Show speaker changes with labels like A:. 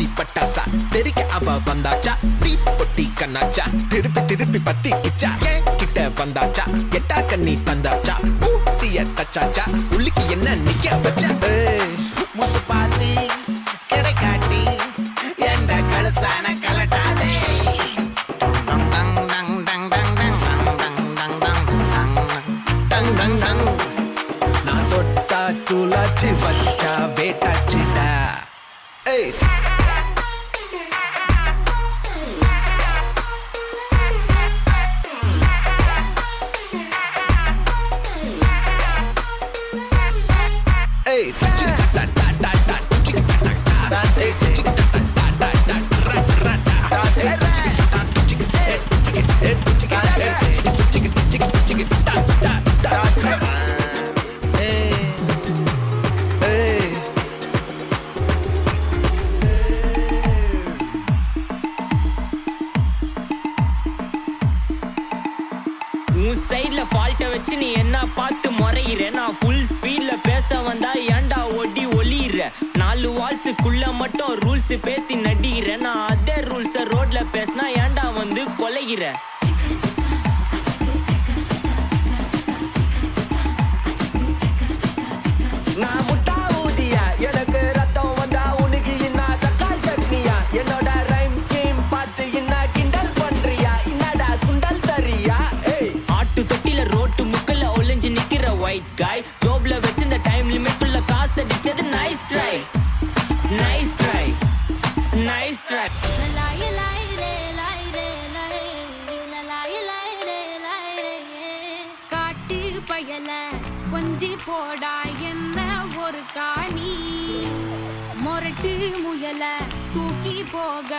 A: பூச்சி பட்டாசா தெரிக்க அவ வந்தாச்சா தீ பொட்டி கண்ணாச்சா திருப்பி பத்தி கிச்சா ஏன் கிட்ட வந்தாச்சா எட்டா கண்ணி தந்தாச்சா பூசிய தச்சாச்சா உள்ளுக்கு என்ன நிக்க வச்சா முசு பாத்தி கிடைக்காட்டி என்ற கலசான கலட்டாதே நான் தொட்டா தூளாச்சு வச்சா வேட்டாச்சுடா ஏய்
B: சைட்ல ஃபால்ட்ட வச்சு நீ என்ன பார்த்து முறையிற நான் ஃபுல் ஸ்பீட்ல பேச வந்தா ஏன்டா ஒடி ஒளியிற 4 வால்ஸுக்குள்ள மட்டும் ரூல்ஸ் பேசி நடிகிற நான் அதே ரூல்ஸ ரோட்ல பேசினா ஏன்டா வந்து கொலைகிற நான் முட்டா ஊதியா எனக்கு ரத்தம் வந்தா உனக்கு என்ன தக்காள் சட்னியா என்னோட ரைம் ஸ்கீம் பார்த்து என்ன கிண்டல் பண்றியா என்னடா சுண்டல் தரியா ஆட்டு தொட்டில ரோட்டு முக்கல்ல ஒளிஞ்சு நிக்கிற ஒயிட் காய் ஜோப்ல வச்சு இந்த டைம் லிமிட் உள்ள காசு அடிச்சது nice try nice try nice try
C: காட்டு பயல கொஞ்சி போடா என்ன ஒரு காணி மொரட்டு முயல தூக்கி போக